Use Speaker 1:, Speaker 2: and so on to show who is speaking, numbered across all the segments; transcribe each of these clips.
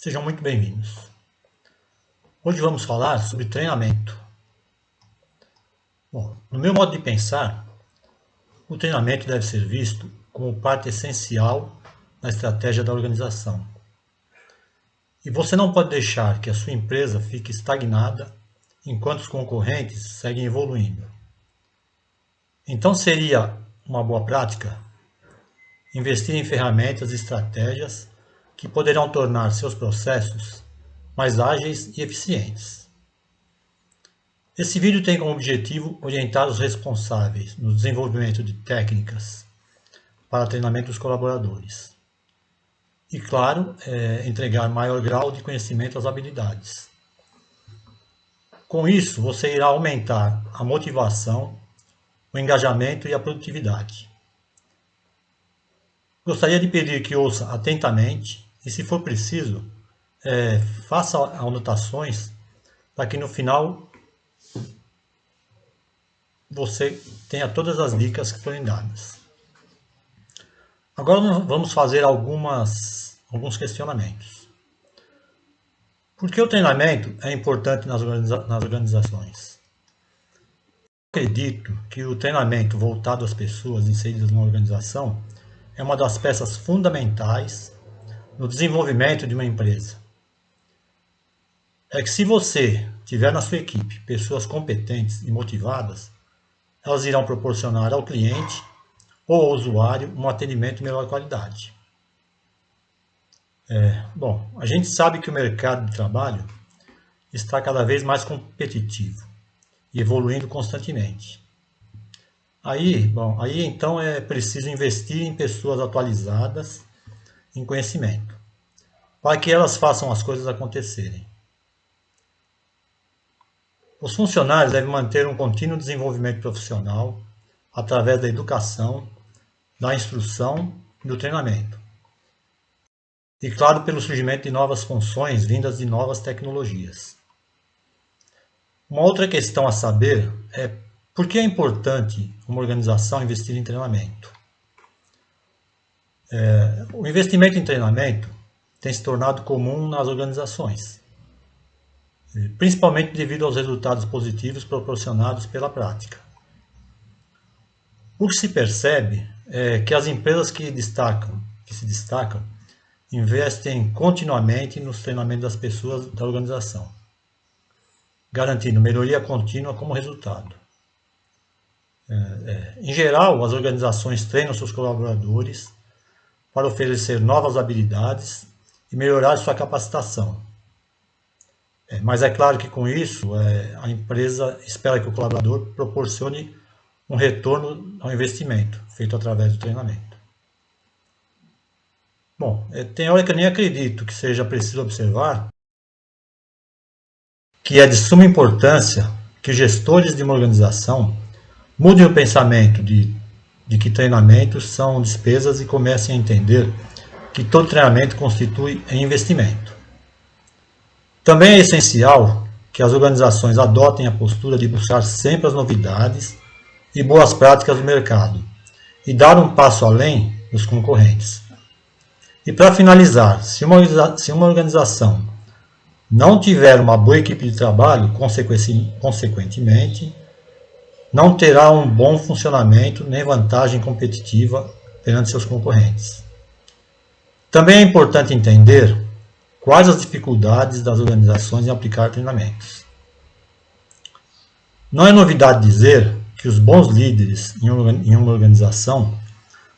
Speaker 1: Sejam muito bem-vindos. Hoje vamos falar sobre treinamento. Bom, no meu modo de pensar, o treinamento deve ser visto como parte essencial na estratégia da organização. E você não pode deixar que a sua empresa fique estagnada enquanto os concorrentes seguem evoluindo. Então seria uma boa prática investir em ferramentas e estratégias que poderão tornar seus processos mais ágeis e eficientes. Esse vídeo tem como objetivo orientar os responsáveis no desenvolvimento de técnicas para treinamento dos colaboradores. E, claro, entregar maior grau de conhecimento às habilidades. Com isso, você irá aumentar a motivação, o engajamento e a produtividade. Gostaria de pedir que ouça atentamente e, se for preciso, faça anotações para que no final você tenha todas as dicas que forem dadas. Agora vamos fazer alguns questionamentos. Por que o treinamento é importante nas organizações? Eu acredito que o treinamento voltado às pessoas inseridas numa organização é uma das peças fundamentais no desenvolvimento de uma empresa. É que se você tiver na sua equipe pessoas competentes e motivadas, elas irão proporcionar ao cliente ou ao usuário um atendimento de melhor qualidade. Bom, a gente sabe que o mercado de trabalho está cada vez mais competitivo e evoluindo constantemente. Aí então é preciso investir em pessoas atualizadas em conhecimento, para que elas façam as coisas acontecerem. Os funcionários devem manter um contínuo desenvolvimento profissional através da educação, da instrução e do treinamento. E, claro, pelo surgimento de novas funções vindas de novas tecnologias. Uma outra questão a saber é por que é importante uma organização investir em treinamento. O investimento em treinamento tem se tornado comum nas organizações, principalmente devido aos resultados positivos proporcionados pela prática. O que se percebe é que as empresas que se destacam, investem continuamente nos treinamentos das pessoas da organização, garantindo melhoria contínua como resultado. Em geral, as organizações treinam seus colaboradores para oferecer novas habilidades e melhorar sua capacitação. Mas é claro que com isso, a empresa espera que o colaborador proporcione um retorno ao investimento feito através do treinamento. Bom, tem hora que eu nem acredito que seja preciso observar que é de suma importância que gestores de uma organização mudem o pensamento de que treinamentos são despesas e comecem a entender que todo treinamento constitui investimento. Também é essencial que as organizações adotem a postura de buscar sempre as novidades e boas práticas do mercado e dar um passo além dos concorrentes. E para finalizar, se uma organização não tiver uma boa equipe de trabalho, consequentemente, não terá um bom funcionamento nem vantagem competitiva perante seus concorrentes. Também é importante entender quais as dificuldades das organizações em aplicar treinamentos. Não é novidade dizer que os bons líderes em uma organização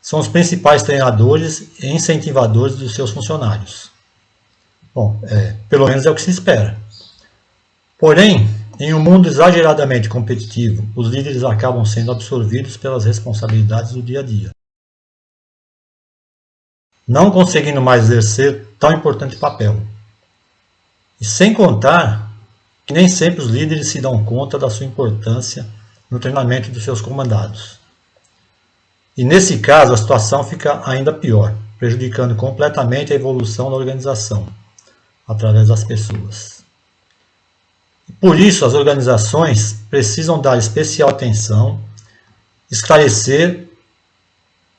Speaker 1: são os principais treinadores e incentivadores dos seus funcionários. Bom, pelo menos é o que se espera. Porém, em um mundo exageradamente competitivo, os líderes acabam sendo absorvidos pelas responsabilidades do dia a dia, não conseguindo mais exercer tão importante papel. E sem contar que nem sempre os líderes se dão conta da sua importância no treinamento dos seus comandados. E nesse caso a situação fica ainda pior, prejudicando completamente a evolução da organização, através das pessoas. Por isso as organizações precisam dar especial atenção, esclarecer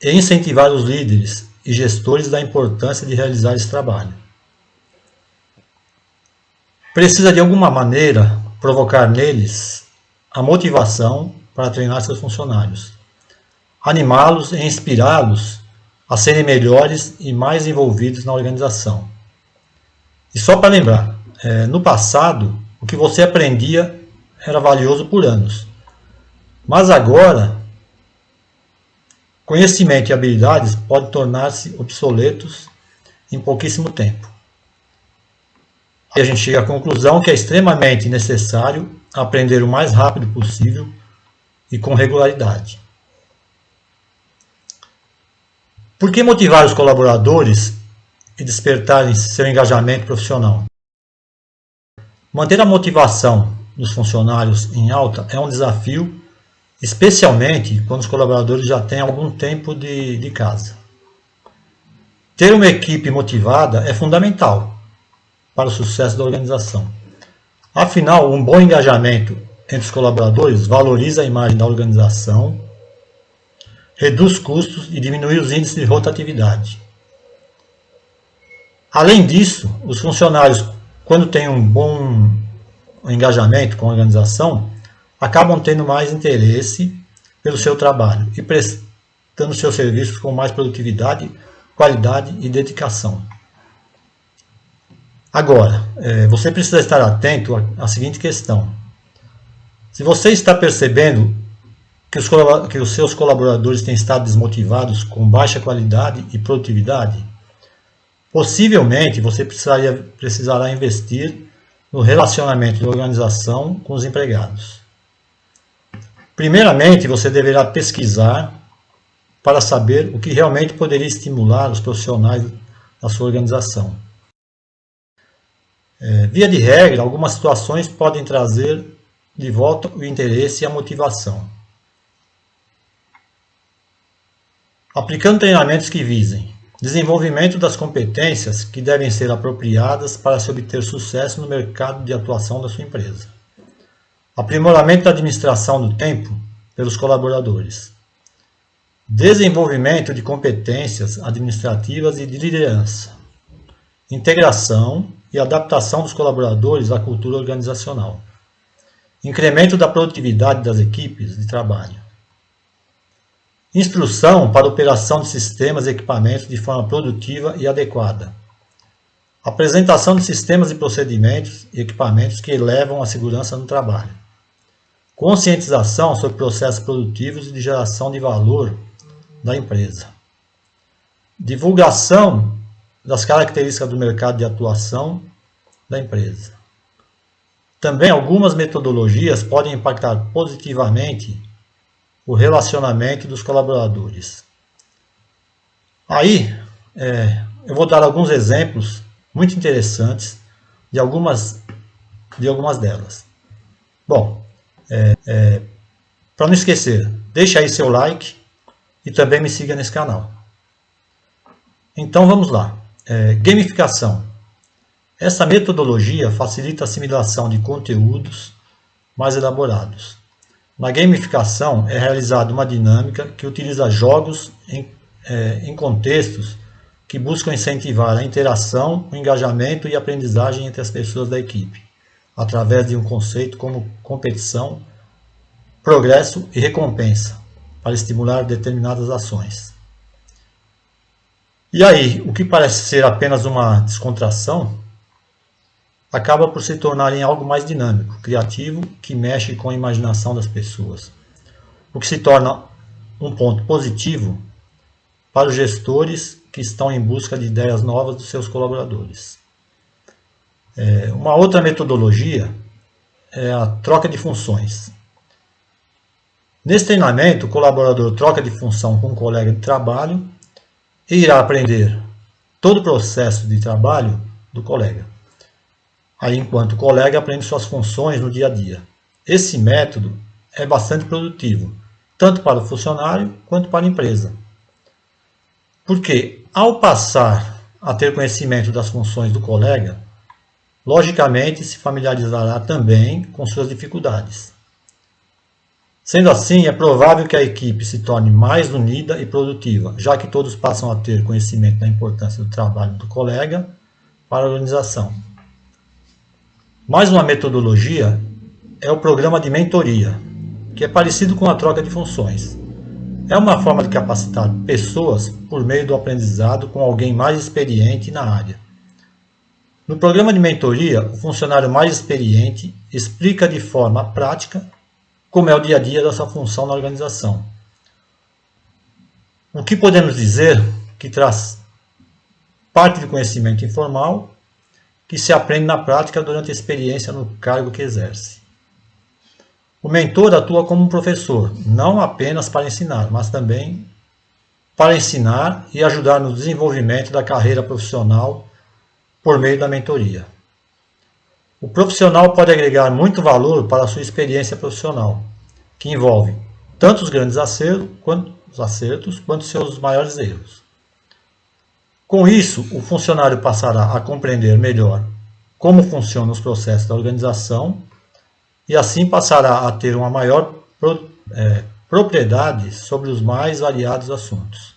Speaker 1: e incentivar os líderes e gestores da importância de realizar esse trabalho. precisa de alguma maneira provocar neles a motivação para treinar seus funcionários, animá-los e inspirá-los a serem melhores e mais envolvidos na organização. E só para lembrar, no passado, o que você aprendia era valioso por anos. Mas agora, conhecimento e habilidades podem tornar-se obsoletos em pouquíssimo tempo. E a gente chega à conclusão que é extremamente necessário aprender o mais rápido possível e com regularidade. Por que motivar os colaboradores e despertarem seu engajamento profissional? Manter a motivação dos funcionários em alta é um desafio, especialmente quando os colaboradores já têm algum tempo de casa. Ter uma equipe motivada é fundamental para o sucesso da organização. Afinal, um bom engajamento entre os colaboradores valoriza a imagem da organização, reduz custos e diminui os índices de rotatividade. Além disso, os funcionários, quando têm um bom engajamento com a organização, acabam tendo mais interesse pelo seu trabalho e prestando seus serviços com mais produtividade, qualidade e dedicação. Agora, você precisa estar atento à seguinte questão. Se você está percebendo que os seus colaboradores têm estado desmotivados com baixa qualidade e produtividade, possivelmente você precisará investir no relacionamento da organização com os empregados. Primeiramente, você deverá pesquisar para saber o que realmente poderia estimular os profissionais da sua organização. Via de regra, algumas situações podem trazer de volta o interesse e a motivação. Aplicando treinamentos que visem desenvolvimento das competências que devem ser apropriadas para se obter sucesso no mercado de atuação da sua empresa. Aprimoramento da administração do tempo pelos colaboradores. Desenvolvimento de competências administrativas e de liderança. Integração e adaptação dos colaboradores à cultura organizacional. Incremento da produtividade das equipes de trabalho. Instrução para operação de sistemas e equipamentos de forma produtiva e adequada. Apresentação de sistemas e procedimentos e equipamentos que elevam a segurança no trabalho. Conscientização sobre processos produtivos e de geração de valor da empresa. Divulgação das características do mercado de atuação da empresa. Também algumas metodologias podem impactar positivamente o relacionamento dos colaboradores. Aí, eu vou dar alguns exemplos muito interessantes de algumas delas. Bom, para não esquecer, deixa aí seu like e também me siga nesse canal. Então vamos lá. Gamificação. Essa metodologia facilita a assimilação de conteúdos mais elaborados. Na gamificação é realizada uma dinâmica que utiliza jogos em contextos que buscam incentivar a interação, o engajamento e a aprendizagem entre as pessoas da equipe, através de um conceito como competição, progresso e recompensa, para estimular determinadas ações. E aí, o que parece ser apenas uma descontração, acaba por se tornar em algo mais dinâmico, criativo, que mexe com a imaginação das pessoas, o que se torna um ponto positivo para os gestores que estão em busca de ideias novas dos seus colaboradores. Uma outra metodologia é a troca de funções. Nesse treinamento, o colaborador troca de função com um colega de trabalho e irá aprender todo o processo de trabalho do colega. Aí, enquanto o colega aprende suas funções no dia a dia. Esse método é bastante produtivo, tanto para o funcionário quanto para a empresa. Porque, ao passar a ter conhecimento das funções do colega, logicamente se familiarizará também com suas dificuldades. Sendo assim, é provável que a equipe se torne mais unida e produtiva, já que todos passam a ter conhecimento da importância do trabalho do colega para a organização. Mais uma metodologia é o programa de mentoria, que é parecido com a troca de funções. É uma forma de capacitar pessoas por meio do aprendizado com alguém mais experiente na área. No programa de mentoria, o funcionário mais experiente explica de forma prática como é o dia a dia da sua função na organização. O que podemos dizer que traz parte de conhecimento informal que se aprende na prática durante a experiência no cargo que exerce. O mentor atua como um professor, não apenas para ensinar, mas também para ensinar e ajudar no desenvolvimento da carreira profissional por meio da mentoria. O profissional pode agregar muito valor para a sua experiência profissional, que envolve tanto os grandes acertos quanto seus maiores erros. Com isso, o funcionário passará a compreender melhor como funcionam os processos da organização e assim passará a ter uma maior propriedade sobre os mais variados assuntos.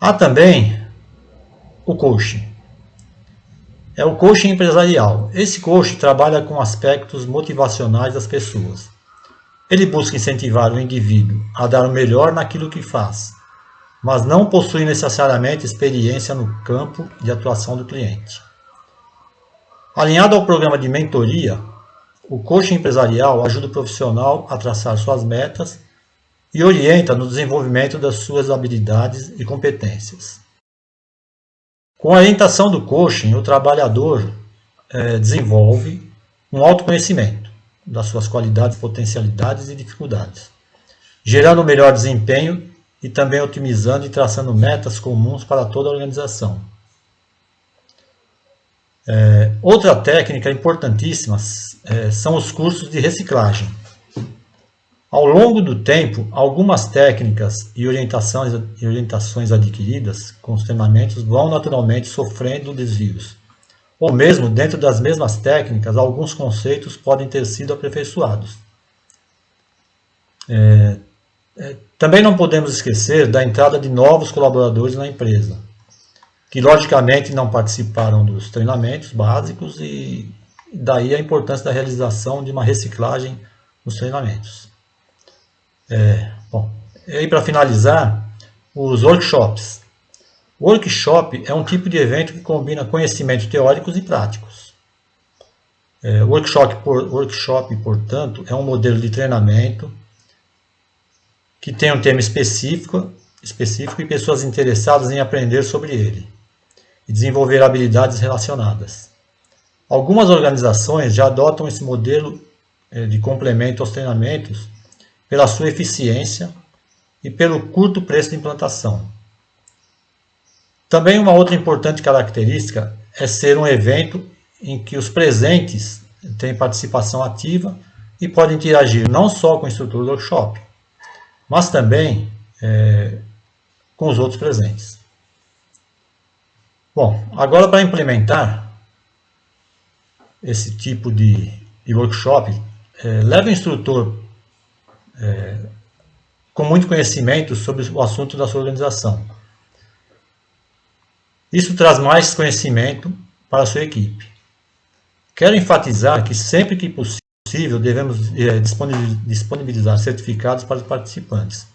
Speaker 1: Há também o coaching. É o coaching empresarial. Esse coaching trabalha com aspectos motivacionais das pessoas. Ele busca incentivar o indivíduo a dar o melhor naquilo que faz, mas não possui necessariamente experiência no campo de atuação do cliente. Alinhado ao programa de mentoria, o coaching empresarial ajuda o profissional a traçar suas metas e orienta no desenvolvimento das suas habilidades e competências. Com a orientação do coaching, o trabalhador desenvolve um autoconhecimento das suas qualidades, potencialidades e dificuldades, gerando um melhor desempenho e também otimizando e traçando metas comuns para toda a organização. Outra técnica importantíssima são os cursos de reciclagem. Ao longo do tempo, algumas técnicas e orientações adquiridas com os treinamentos vão naturalmente sofrendo desvios. Ou mesmo dentro das mesmas técnicas, alguns conceitos podem ter sido aperfeiçoados. Também não podemos esquecer da entrada de novos colaboradores na empresa, que logicamente não participaram dos treinamentos básicos e daí a importância da realização de uma reciclagem nos treinamentos. E para finalizar, os workshops. O workshop é um tipo de evento que combina conhecimentos teóricos e práticos. O workshop, portanto, é um modelo de treinamento que tem um tema específico e pessoas interessadas em aprender sobre ele e desenvolver habilidades relacionadas. Algumas organizações já adotam esse modelo de complemento aos treinamentos pela sua eficiência e pelo curto preço de implantação. Também uma outra importante característica é ser um evento em que os presentes têm participação ativa e podem interagir não só com o instrutor do workshop, mas também com os outros presentes. Bom, agora para implementar esse tipo de workshop, leve o instrutor com muito conhecimento sobre o assunto da sua organização. Isso traz mais conhecimento para a sua equipe. Quero enfatizar que sempre que possível devemos disponibilizar certificados para os participantes,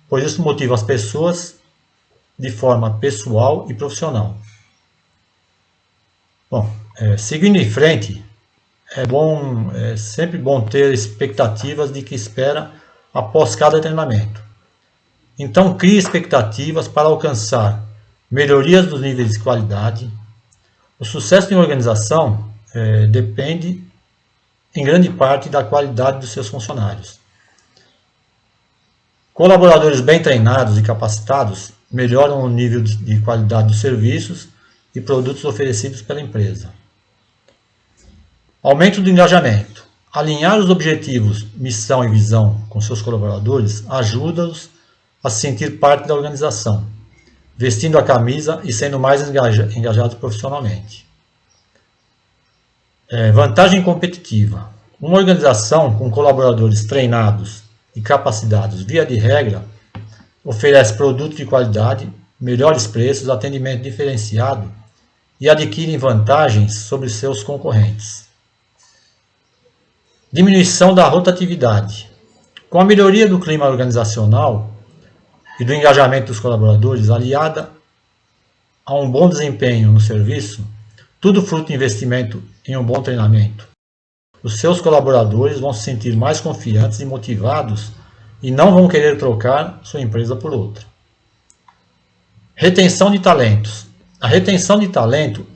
Speaker 1: pois isso motiva as pessoas de forma pessoal e profissional. Bom, seguindo em frente, é sempre bom ter expectativas de que espera após cada treinamento. Então, crie expectativas para alcançar melhorias dos níveis de qualidade. O sucesso de uma organização depende, em grande parte, da qualidade dos seus funcionários. Colaboradores bem treinados e capacitados melhoram o nível de qualidade dos serviços e produtos oferecidos pela empresa. Aumento do engajamento. Alinhar os objetivos, missão e visão com seus colaboradores ajuda-os a se sentir parte da organização, vestindo a camisa e sendo mais engajados profissionalmente. Vantagem competitiva. Uma organização com colaboradores treinados e capacitados, via de regra, oferece produtos de qualidade, melhores preços, atendimento diferenciado e adquirem vantagens sobre seus concorrentes. Diminuição da rotatividade. Com a melhoria do clima organizacional e do engajamento dos colaboradores, aliada a um bom desempenho no serviço, tudo fruto de investimento em um bom treinamento, os seus colaboradores vão se sentir mais confiantes e motivados e não vão querer trocar sua empresa por outra. Retenção de talentos. A retenção de talento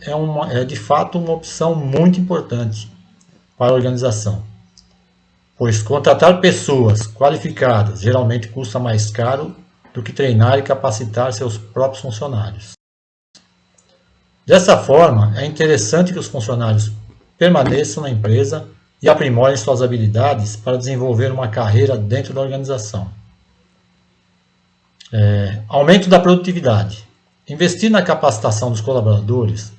Speaker 1: é de fato uma opção muito importante para a organização, pois contratar pessoas qualificadas geralmente custa mais caro do que treinar e capacitar seus próprios funcionários. Dessa forma, é interessante que os funcionários permaneçam na empresa e aprimorem suas habilidades para desenvolver uma carreira dentro da organização. Aumento da produtividade. Investir na capacitação dos colaboradores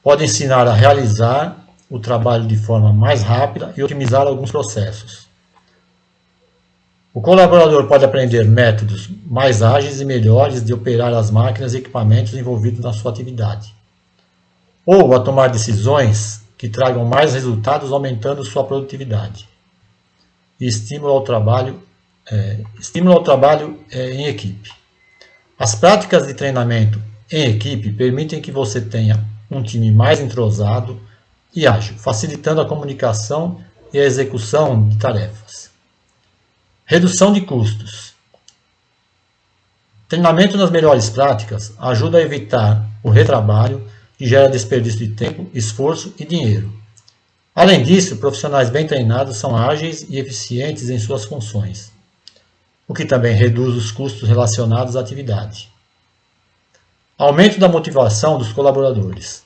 Speaker 1: pode ensinar a realizar o trabalho de forma mais rápida e otimizar alguns processos. O colaborador pode aprender métodos mais ágeis e melhores de operar as máquinas e equipamentos envolvidos na sua atividade, ou a tomar decisões que tragam mais resultados, aumentando sua produtividade. E estímulo ao trabalho em equipe. As práticas de treinamento em equipe permitem que você tenha um time mais entrosado e ágil, facilitando a comunicação e a execução de tarefas. Redução de custos. Treinamento nas melhores práticas ajuda a evitar o retrabalho, que gera desperdício de tempo, esforço e dinheiro. Além disso, profissionais bem treinados são ágeis e eficientes em suas funções, o que também reduz os custos relacionados à atividade. Aumento da motivação dos colaboradores.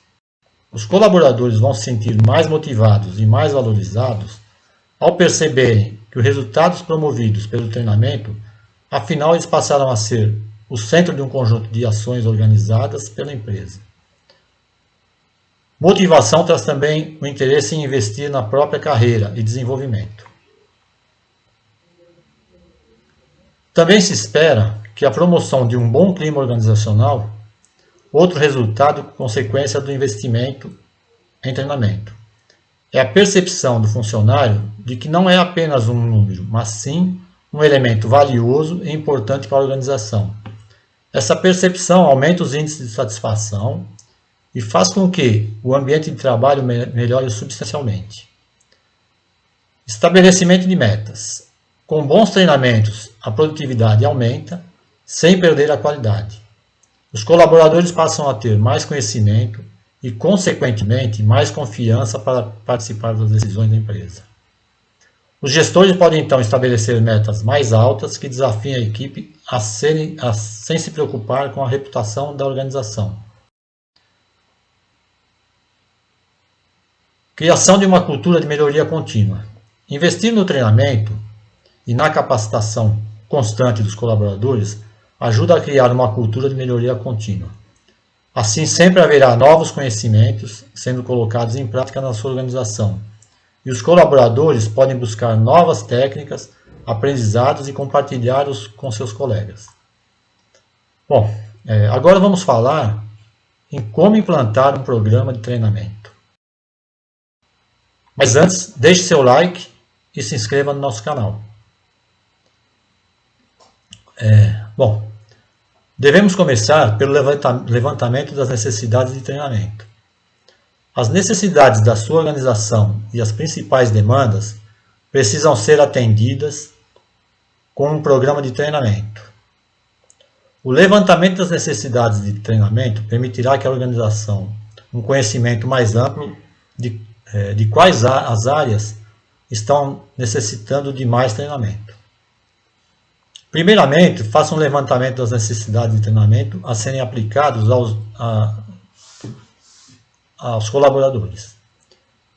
Speaker 1: Os colaboradores vão se sentir mais motivados e mais valorizados ao perceberem que os resultados promovidos pelo treinamento, afinal, eles passaram a ser o centro de um conjunto de ações organizadas pela empresa. Motivação traz também o interesse em investir na própria carreira e desenvolvimento. Também se espera que a promoção de um bom clima organizacional, outro resultado consequência do investimento em treinamento, é a percepção do funcionário de que não é apenas um número, mas sim um elemento valioso e importante para a organização. Essa percepção aumenta os índices de satisfação e faz com que o ambiente de trabalho melhore substancialmente. Estabelecimento de metas. Com bons treinamentos, a produtividade aumenta, sem perder a qualidade. Os colaboradores passam a ter mais conhecimento e, consequentemente, mais confiança para participar das decisões da empresa. Os gestores podem, então, estabelecer metas mais altas que desafiem a equipe sem se preocupar com a reputação da organização. Criação de uma cultura de melhoria contínua. Investir no treinamento e na capacitação constante dos colaboradores ajuda a criar uma cultura de melhoria contínua. Assim, sempre haverá novos conhecimentos sendo colocados em prática na sua organização, e os colaboradores podem buscar novas técnicas, aprendizados e compartilhá-los com seus colegas. Bom, agora vamos falar em como implantar um programa de treinamento. Mas antes, deixe seu like e se inscreva no nosso canal. Devemos começar pelo levantamento das necessidades de treinamento. As necessidades da sua organização e as principais demandas precisam ser atendidas com um programa de treinamento. O levantamento das necessidades de treinamento permitirá que a organização um conhecimento mais amplo de quais as áreas estão necessitando de mais treinamento. Primeiramente, faça um levantamento das necessidades de treinamento a serem aplicados aos colaboradores.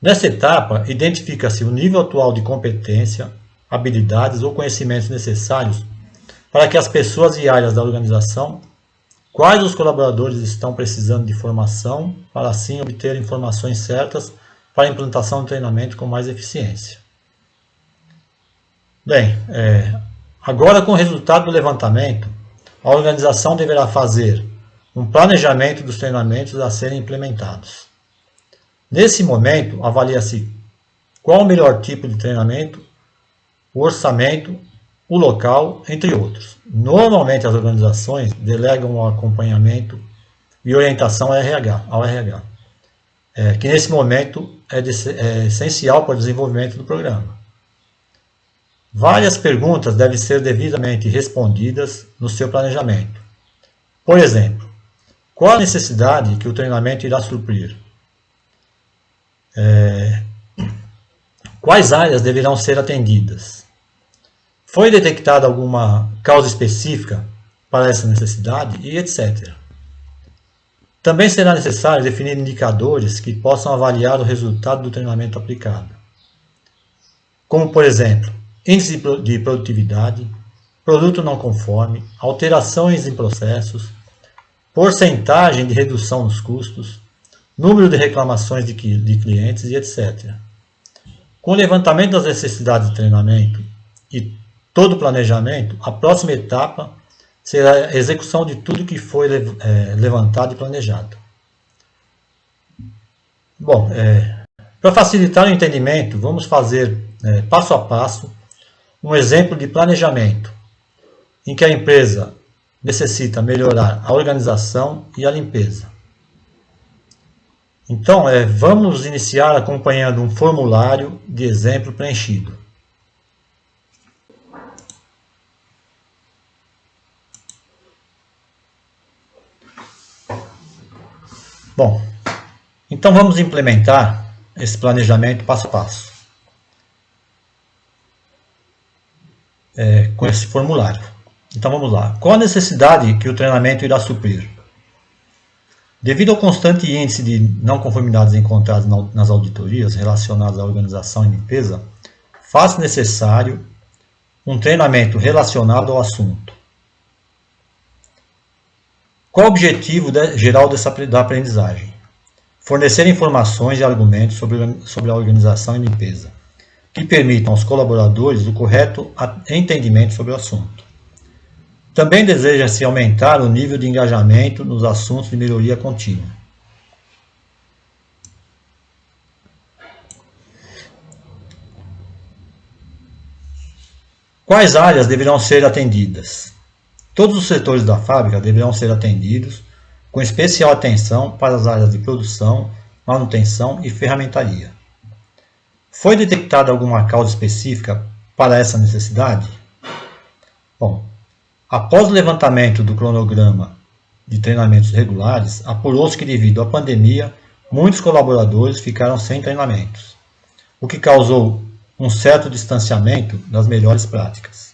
Speaker 1: Nessa etapa, identifica-se o nível atual de competência, habilidades ou conhecimentos necessários para que as pessoas e áreas da organização, quais os colaboradores estão precisando de formação, para assim obter informações certas para a implantação do treinamento com mais eficiência. Bem, agora com o resultado do levantamento, a organização deverá fazer um planejamento dos treinamentos a serem implementados. Nesse momento, avalia-se qual o melhor tipo de treinamento, o orçamento, o local, entre outros. Normalmente as organizações delegam o acompanhamento e orientação ao RH, que nesse momento é essencial para o desenvolvimento do programa. Várias perguntas devem ser devidamente respondidas no seu planejamento. Por exemplo, qual a necessidade que o treinamento irá suprir? Quais áreas deverão ser atendidas? Foi detectada alguma causa específica para essa necessidade? E etc. Também será necessário definir indicadores que possam avaliar o resultado do treinamento aplicado, como, por exemplo, índice de produtividade, produto não conforme, alterações em processos, porcentagem de redução nos custos, número de reclamações de clientes e etc. Com o levantamento das necessidades de treinamento e todo o planejamento, a próxima etapa será a execução de tudo que foi levantado e planejado. Bom, para facilitar o entendimento, vamos fazer passo a passo um exemplo de planejamento em que a empresa necessita melhorar a organização e a limpeza. Então, vamos iniciar acompanhando um formulário de exemplo preenchido. Bom, então vamos implementar esse planejamento passo a passo com esse formulário. Então vamos lá. Qual a necessidade que o treinamento irá suprir? Devido ao constante índice de não conformidades encontradas nas auditorias relacionadas à organização e limpeza, faz necessário um treinamento relacionado ao assunto. Qual o objetivo geral da aprendizagem? Fornecer informações e argumentos sobre a organização e limpeza, que permitam aos colaboradores o correto entendimento sobre o assunto. Também deseja-se aumentar o nível de engajamento nos assuntos de melhoria contínua. Quais áreas deverão ser atendidas? Todos os setores da fábrica deverão ser atendidos, com especial atenção para as áreas de produção, manutenção e ferramentaria. Foi detectada alguma causa específica para essa necessidade? Bom, após o levantamento do cronograma de treinamentos regulares, apurou-se que devido à pandemia, muitos colaboradores ficaram sem treinamentos, o que causou um certo distanciamento das melhores práticas.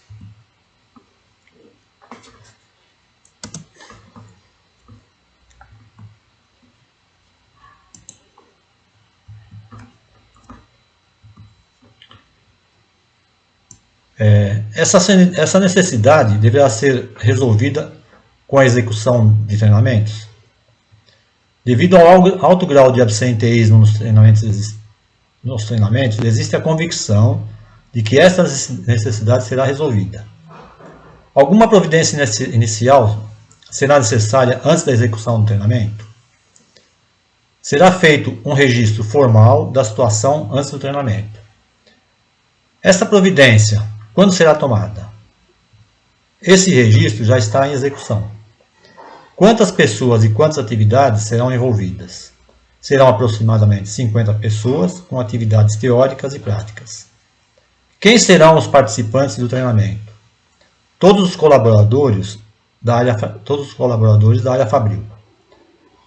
Speaker 1: Essa necessidade deverá ser resolvida com a execução de treinamentos. Devido ao alto grau de absenteísmo nos treinamentos, existe a convicção de que essa necessidade será resolvida. Alguma providência inicial será necessária antes da execução do treinamento? Será feito um registro formal da situação antes do treinamento. Essa providência, quando será tomada? Esse registro já está em execução. Quantas pessoas e quantas atividades serão envolvidas? Serão aproximadamente 50 pessoas com atividades teóricas e práticas. Quem serão os participantes do treinamento? Todos os colaboradores da área fabril.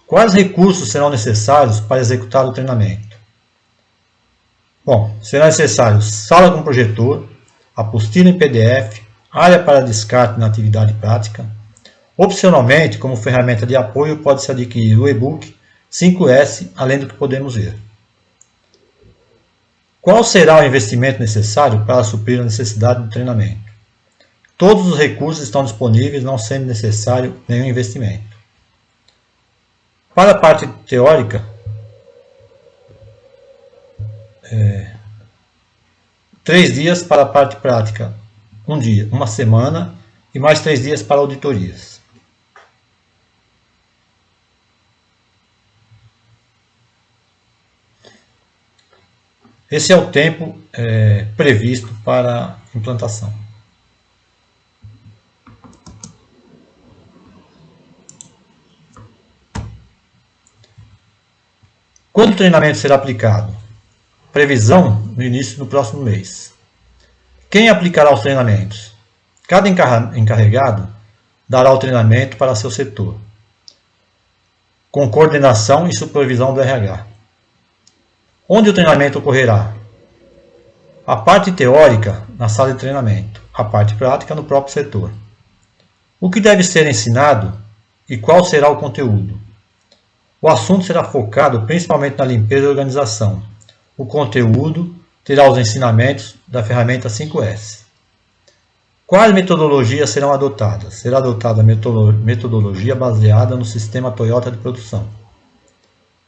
Speaker 1: Quais recursos serão necessários para executar o treinamento? Bom, será necessário sala com projetor, apostila em PDF, área para descarte na atividade prática. Opcionalmente, como ferramenta de apoio, pode-se adquirir o e-book 5S, além do que podemos ver. Qual será o investimento necessário para suprir a necessidade do treinamento? Todos os recursos estão disponíveis, não sendo necessário nenhum investimento. Para a parte teórica, 3 dias para a parte prática, 1 dia, 1 semana e mais 3 dias para auditorias. Esse é o tempo previsto para a implantação. Quando o treinamento será aplicado? Previsão no início do próximo mês. Quem aplicará os treinamentos? Cada encarregado dará o treinamento para seu setor, com coordenação e supervisão do RH. Onde o treinamento ocorrerá? A parte teórica na sala de treinamento, a parte prática no próprio setor. O que deve ser ensinado e qual será o conteúdo? O assunto será focado principalmente na limpeza e organização. O conteúdo terá os ensinamentos da ferramenta 5S. Quais metodologias serão adotadas? Será adotada a metodologia baseada no sistema Toyota de produção.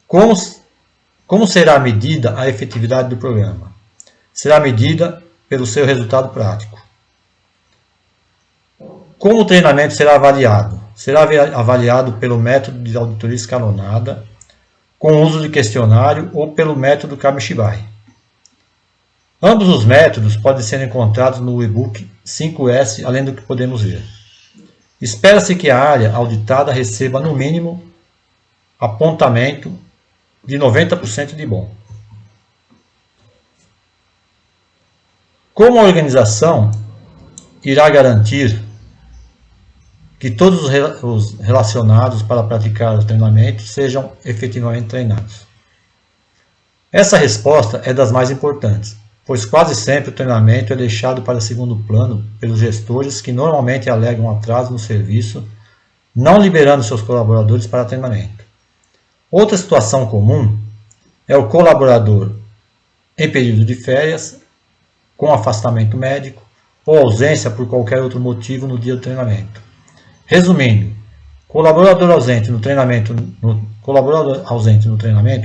Speaker 1: Como será medida a efetividade do programa? Será medida pelo seu resultado prático. Como o treinamento será avaliado? Será avaliado pelo método de auditoria escalonada, com uso de questionário ou pelo método Kamishibai. Ambos os métodos podem ser encontrados no e-book 5S, além do que podemos ver. Espera-se que a área auditada receba, no mínimo, apontamento de 90% de bom. Como a organização irá garantir que todos os relacionados para praticar o treinamento sejam efetivamente treinados? Essa resposta é das mais importantes, pois quase sempre o treinamento é deixado para segundo plano pelos gestores que normalmente alegam atraso no serviço, não liberando seus colaboradores para treinamento. Outra situação comum é o colaborador em período de férias, com afastamento médico ou ausência por qualquer outro motivo no dia do treinamento. Resumindo, colaborador ausente no treinamento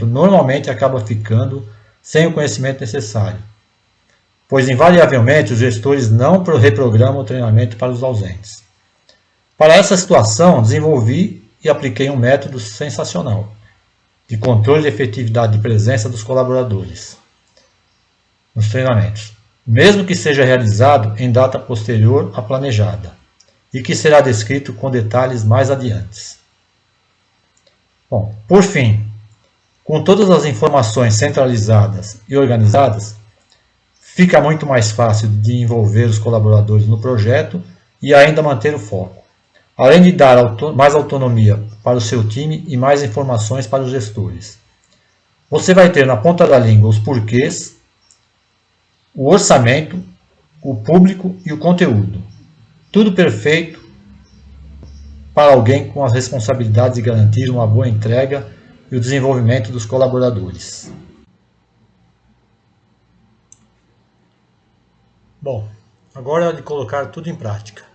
Speaker 1: normalmente acaba ficando sem o conhecimento necessário, pois invariavelmente os gestores não reprogramam o treinamento para os ausentes. Para essa situação, desenvolvi e apliquei um método sensacional de controle de efetividade de presença dos colaboradores nos treinamentos, mesmo que seja realizado em data posterior à planejada, e que será descrito com detalhes mais adiante. Bom, por fim, com todas as informações centralizadas e organizadas, fica muito mais fácil de envolver os colaboradores no projeto e ainda manter o foco, além de dar mais autonomia para o seu time e mais informações para os gestores. Você vai ter na ponta da língua os porquês, o orçamento, o público e o conteúdo. Tudo perfeito para alguém com as responsabilidades de garantir uma boa entrega e o desenvolvimento dos colaboradores. Bom, agora é hora de colocar tudo em prática.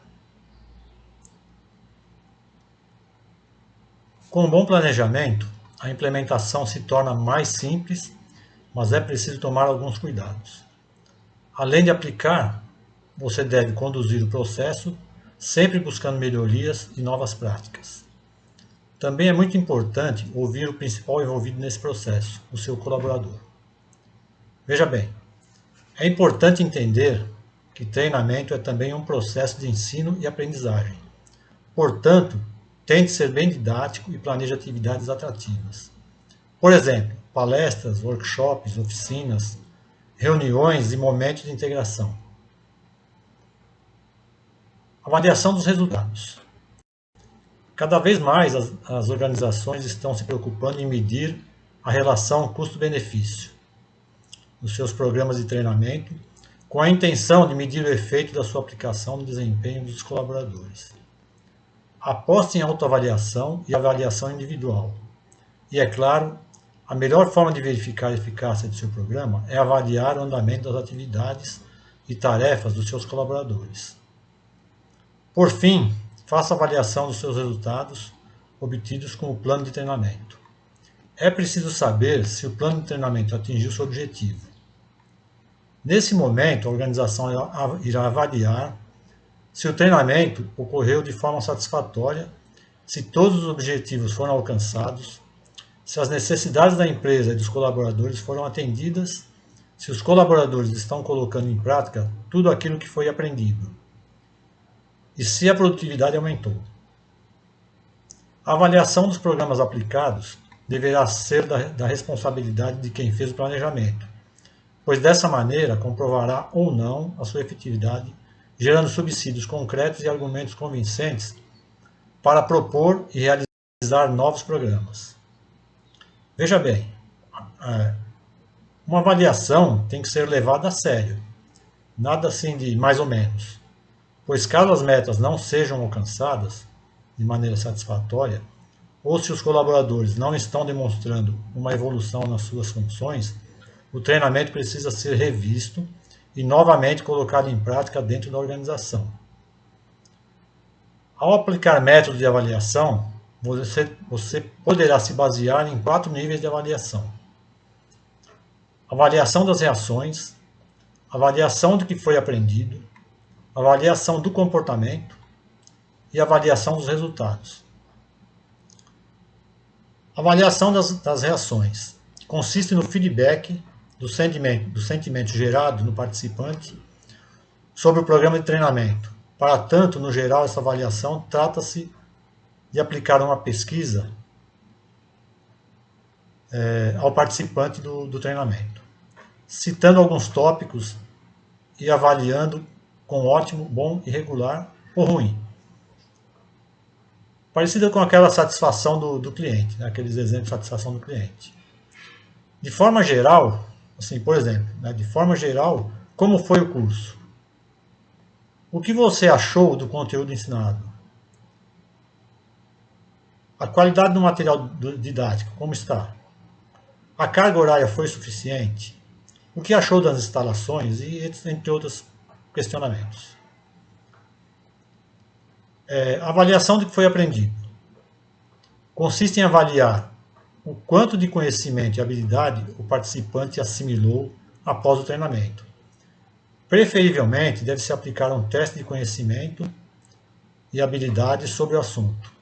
Speaker 1: Com um bom planejamento, a implementação se torna mais simples, mas é preciso tomar alguns cuidados. Além de aplicar, você deve conduzir o processo, sempre buscando melhorias e novas práticas. Também é muito importante ouvir o principal envolvido nesse processo, o seu colaborador. Veja bem, é importante entender que treinamento é também um processo de ensino e aprendizagem. Portanto, tente ser bem didático e planeje atividades atrativas. Por exemplo, palestras, workshops, oficinas, reuniões e momentos de integração. Avaliação dos resultados. Cada vez mais as organizações estão se preocupando em medir a relação custo-benefício nos seus programas de treinamento, com a intenção de medir o efeito da sua aplicação no desempenho dos colaboradores. Aposte em autoavaliação e avaliação individual. E, é claro, a melhor forma de verificar a eficácia do seu programa é avaliar o andamento das atividades e tarefas dos seus colaboradores. Por fim, faça a avaliação dos seus resultados obtidos com o plano de treinamento. É preciso saber se o plano de treinamento atingiu seu objetivo. Nesse momento, a organização irá avaliar se o treinamento ocorreu de forma satisfatória, se todos os objetivos foram alcançados, se as necessidades da empresa e dos colaboradores foram atendidas se os colaboradores estão colocando em prática tudo aquilo que foi aprendido e se a produtividade aumentou. A avaliação dos programas aplicados deverá ser da responsabilidade de quem fez o planejamento, pois dessa maneira comprovará ou não a sua efetividade, gerando subsídios concretos e argumentos convincentes para propor e realizar novos programas. Veja bem, uma avaliação tem que ser levada a sério, nada assim de mais ou menos, pois caso as metas não sejam alcançadas de maneira satisfatória, ou se os colaboradores não estão demonstrando uma evolução nas suas funções, o treinamento precisa ser revisto e novamente colocado em prática dentro da organização. Ao aplicar métodos de avaliação, você poderá se basear em 4 níveis de avaliação: avaliação das reações, avaliação do que foi aprendido, avaliação do comportamento e avaliação dos resultados. Avaliação das reações consiste no feedback do sentimento gerado no participante sobre o programa de treinamento. Para tanto, no geral, essa avaliação trata-se de aplicar uma pesquisa ao participante do treinamento, citando alguns tópicos e avaliando com ótimo, bom, irregular ou ruim. Parecida com aquela satisfação do cliente, né? Aqueles exemplos de satisfação do cliente. De forma geral, assim, por exemplo, né? De forma geral, como foi o curso? O que você achou do conteúdo ensinado? A qualidade do material didático, como está? A carga horária foi suficiente? O que achou das instalações? E entre outros questionamentos. Avaliação do que foi aprendido. Consiste em avaliar o quanto de conhecimento e habilidade o participante assimilou após o treinamento. Preferivelmente, deve-se aplicar um teste de conhecimento e habilidade sobre o assunto,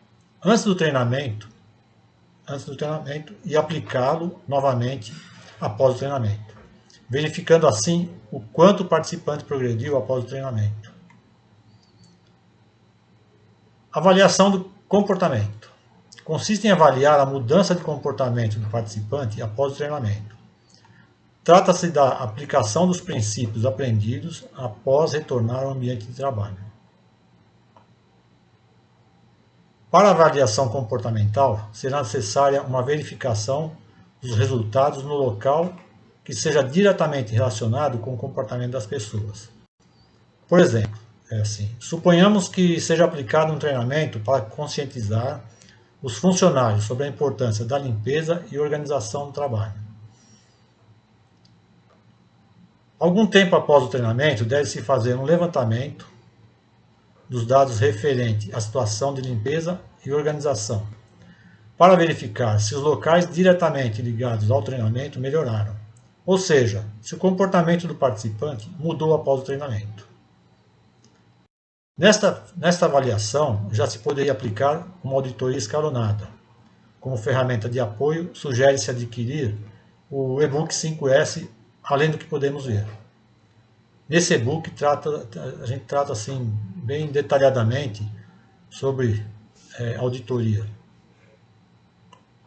Speaker 1: antes do treinamento e aplicá-lo novamente após o treinamento, verificando assim o quanto o participante progrediu após o treinamento. Avaliação do comportamento. Consiste em avaliar a mudança de comportamento do participante após o treinamento. Trata-se da aplicação dos princípios aprendidos após retornar ao ambiente de trabalho. Para a avaliação comportamental, será necessária uma verificação dos resultados no local que seja diretamente relacionado com o comportamento das pessoas. Por exemplo, suponhamos que seja aplicado um treinamento para conscientizar os funcionários sobre a importância da limpeza e organização do trabalho. Algum tempo após o treinamento, deve-se fazer um levantamento dos dados referentes à situação de limpeza e organização, para verificar se os locais diretamente ligados ao treinamento melhoraram, ou seja, se o comportamento do participante mudou após o treinamento. Nesta avaliação, já se poderia aplicar uma auditoria escalonada. Como ferramenta de apoio, sugere-se adquirir o e-book 5S, além do que podemos ver. Nesse e-book, a gente trata assim, bem detalhadamente sobre auditoria.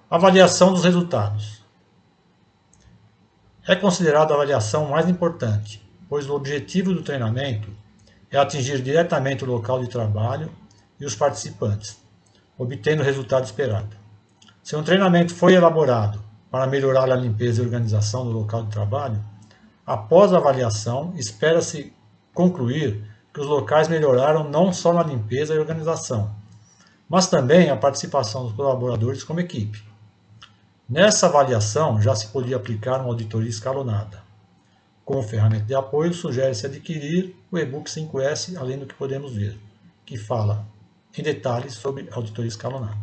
Speaker 1: Avaliação dos resultados. É considerada a avaliação mais importante, pois o objetivo do treinamento é atingir diretamente o local de trabalho e os participantes, obtendo o resultado esperado. Se um treinamento foi elaborado para melhorar a limpeza e organização do local de trabalho, após a avaliação, espera-se concluir que os locais melhoraram não só na limpeza e organização, mas também a participação dos colaboradores como equipe. Nessa avaliação, já se podia aplicar uma auditoria escalonada. Como ferramenta de apoio, sugere-se adquirir o e-book 5S, além do que podemos ver, que fala em detalhes sobre auditoria escalonada.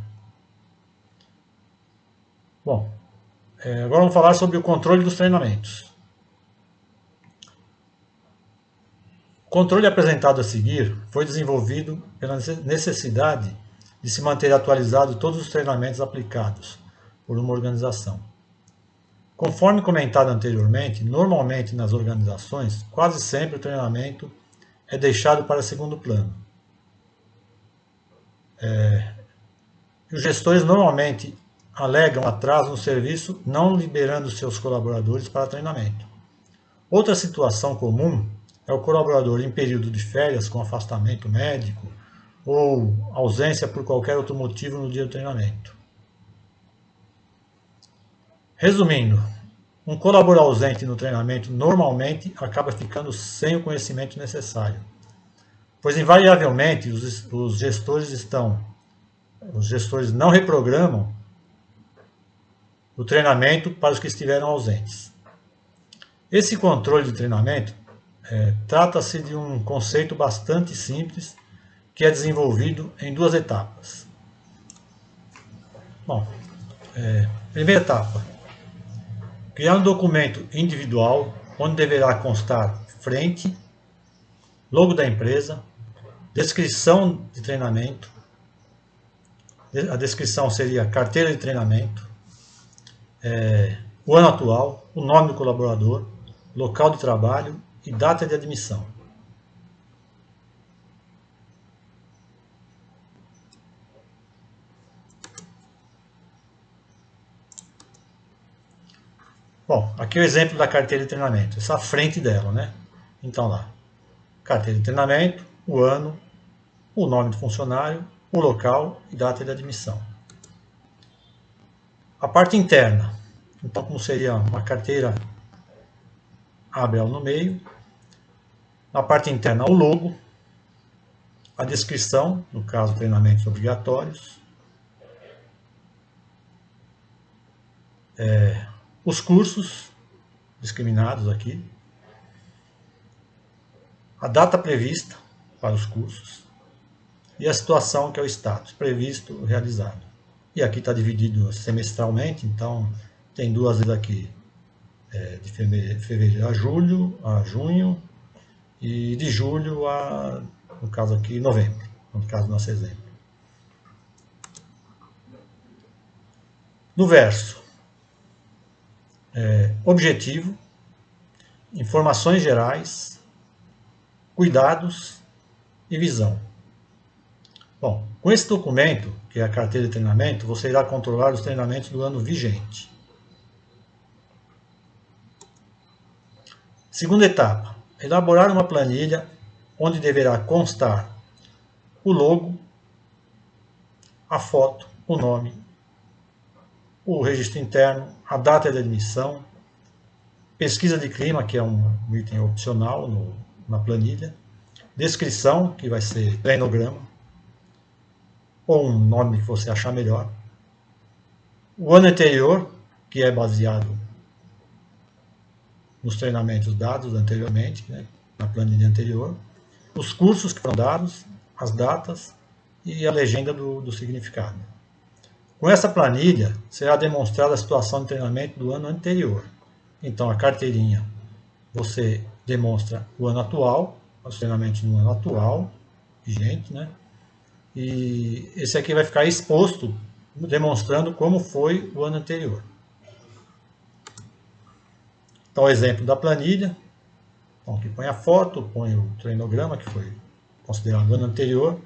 Speaker 1: Bom, agora vamos falar sobre o controle dos treinamentos. O controle apresentado a seguir foi desenvolvido pela necessidade de se manter atualizado todos os treinamentos aplicados por uma organização. Conforme comentado anteriormente, normalmente nas organizações, quase sempre o treinamento é deixado para segundo plano. Os gestores normalmente alegam atraso no serviço, não liberando seus colaboradores para treinamento. Outra situação comum é o colaborador em período de férias com afastamento médico ou ausência por qualquer outro motivo no dia do treinamento. Resumindo, um colaborador ausente no treinamento normalmente acaba ficando sem o conhecimento necessário, pois invariavelmente os gestores não reprogramam o treinamento para os que estiveram ausentes. Esse controle de treinamento trata-se de um conceito bastante simples que é desenvolvido em duas etapas. Bom, primeira etapa, criar um documento individual onde deverá constar frente, logo da empresa, descrição de treinamento, a descrição seria carteira de treinamento, o ano atual, o nome do colaborador, local de trabalho e data de admissão. Bom, aqui é o exemplo da carteira de treinamento, essa frente dela, né? Então lá, carteira de treinamento, o ano, o nome do funcionário, o local e data de admissão. A parte interna, então como seria uma carteira, abre ela no meio. Na parte interna, o logo, a descrição, no caso, treinamentos obrigatórios, os cursos discriminados aqui, a data prevista para os cursos e a situação, que é o status, previsto, realizado. E aqui está dividido semestralmente, então tem duas vezes aqui, de fevereiro a junho, e de julho a, no caso aqui, novembro, no caso do nosso exemplo. No verso, objetivo, informações gerais, cuidados e visão. Bom, com esse documento, que é a carteira de treinamento, você irá controlar os treinamentos do ano vigente. Segunda etapa, elaborar uma planilha onde deverá constar o logo, a foto, o nome, o registro interno, a data de admissão, pesquisa de clima, que é um item opcional na planilha, descrição, que vai ser treinograma, ou um nome que você achar melhor, o ano anterior, que é baseado nos treinamentos dados anteriormente, né, na planilha anterior, os cursos que foram dados, as datas e a legenda do significado. Com essa planilha, será demonstrada a situação de treinamento do ano anterior. Então, a carteirinha, você demonstra o ano atual, os treinamentos no ano atual, vigente, né? E esse aqui vai ficar exposto, demonstrando como foi o ano anterior. Então, o exemplo da planilha. Então, aqui põe a foto, põe o treinograma, que foi considerado o ano anterior.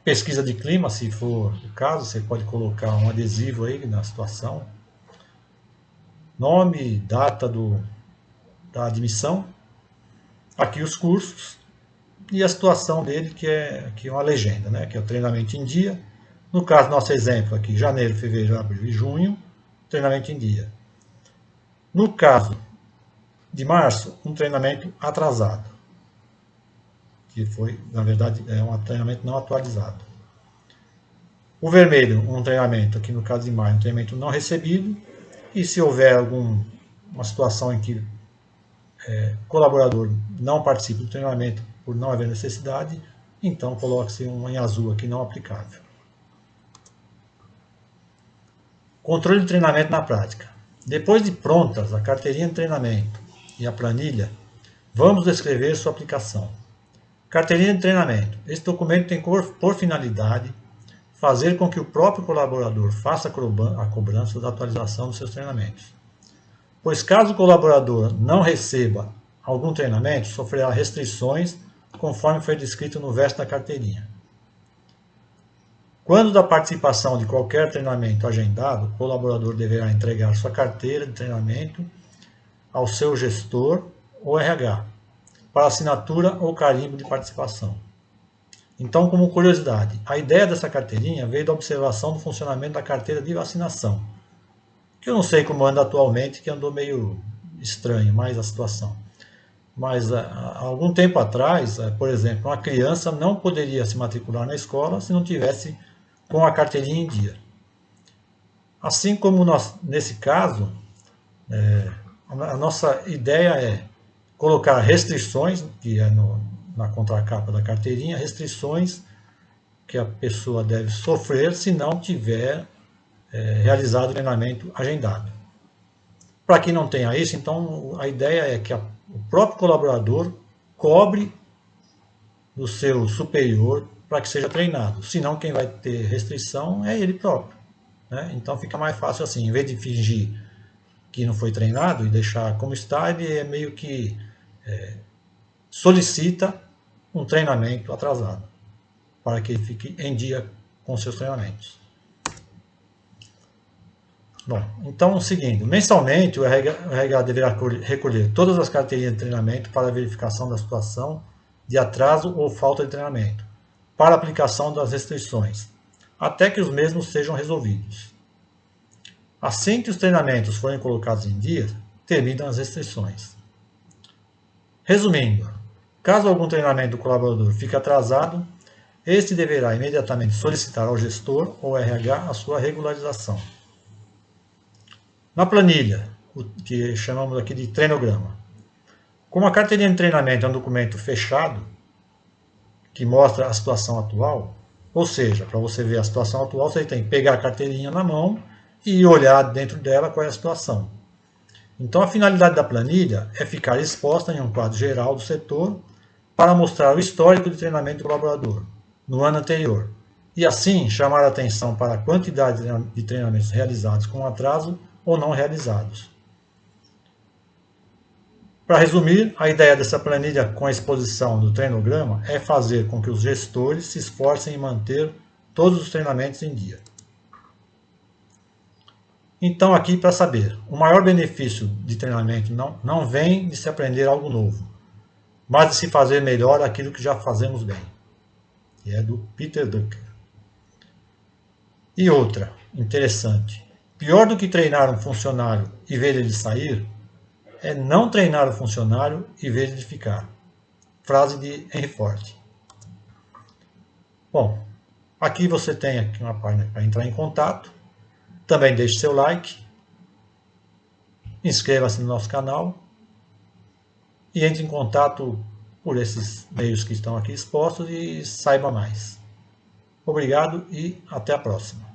Speaker 1: Pesquisa de clima, se for o caso, você pode colocar um adesivo aí na situação. Nome, data da admissão. Aqui os cursos. E a situação dele, que é aqui uma legenda, né? Que é o treinamento em dia. No caso, nosso exemplo aqui, janeiro, fevereiro, abril e junho, treinamento em dia. No caso de março, um treinamento atrasado, que foi, na verdade, um treinamento não atualizado. O vermelho, um treinamento, aqui no caso de maio, um treinamento não recebido. E se houver alguma situação em que colaborador não participa do treinamento por não haver necessidade, então coloque-se um em azul aqui, não aplicável. Controle de treinamento na prática. Depois de prontas a carteirinha de treinamento e a planilha, vamos descrever sua aplicação. Carteirinha de treinamento. Esse documento tem por finalidade fazer com que o próprio colaborador faça a cobrança da atualização dos seus treinamentos. Pois caso o colaborador não receba algum treinamento, sofrerá restrições conforme foi descrito no verso da carteirinha. Quando da participação de qualquer treinamento agendado, o colaborador deverá entregar sua carteira de treinamento ao seu gestor ou RH, para assinatura ou carimbo de participação. Então, como curiosidade, a ideia dessa carteirinha veio da observação do funcionamento da carteira de vacinação, que eu não sei como anda atualmente, que andou meio estranho mais a situação. Mas há algum tempo atrás, por exemplo, uma criança não poderia se matricular na escola se não tivesse com a carteirinha em dia. Assim como nesse caso, a nossa ideia é colocar restrições, que é na contracapa da carteirinha, restrições que a pessoa deve sofrer se não tiver realizado o treinamento agendado. Para quem não tenha isso, então a ideia é que o próprio colaborador cobre do seu superior para que seja treinado. Senão quem vai ter restrição é ele próprio. Né? Então fica mais fácil assim, em vez de fingir que não foi treinado e deixar como está, ele é meio que solicita um treinamento atrasado, para que ele fique em dia com seus treinamentos. Bom, então, seguindo, mensalmente o RH deverá recolher todas as carteirinhas de treinamento para verificação da situação de atraso ou falta de treinamento, para aplicação das restrições, até que os mesmos sejam resolvidos. Assim que os treinamentos forem colocados em dia, terminam as restrições. Resumindo, caso algum treinamento do colaborador fique atrasado, este deverá imediatamente solicitar ao gestor ou RH a sua regularização. Na planilha, o que chamamos aqui de treinograma. Como a carteirinha de treinamento é um documento fechado, que mostra a situação atual, ou seja, para você ver a situação atual, você tem que pegar a carteirinha na mão e olhar dentro dela qual é a situação. Então, a finalidade da planilha é ficar exposta em um quadro geral do setor para mostrar o histórico de treinamento do colaborador no ano anterior e, assim, chamar a atenção para a quantidade de treinamentos realizados com atraso ou não realizados. Para resumir, a ideia dessa planilha com a exposição do treinograma é fazer com que os gestores se esforcem em manter todos os treinamentos em dia. Então, aqui para saber, o maior benefício de treinamento não vem de se aprender algo novo, mas de se fazer melhor aquilo que já fazemos bem. E é do Peter Drucker. E outra, interessante, pior do que treinar um funcionário e ver ele sair, é não treinar o funcionário e ver ele ficar. Frase de Henry Ford. Bom, aqui você tem aqui uma página para entrar em contato. Também deixe seu like, inscreva-se no nosso canal e entre em contato por esses meios que estão aqui expostos e saiba mais. Obrigado e até a próxima.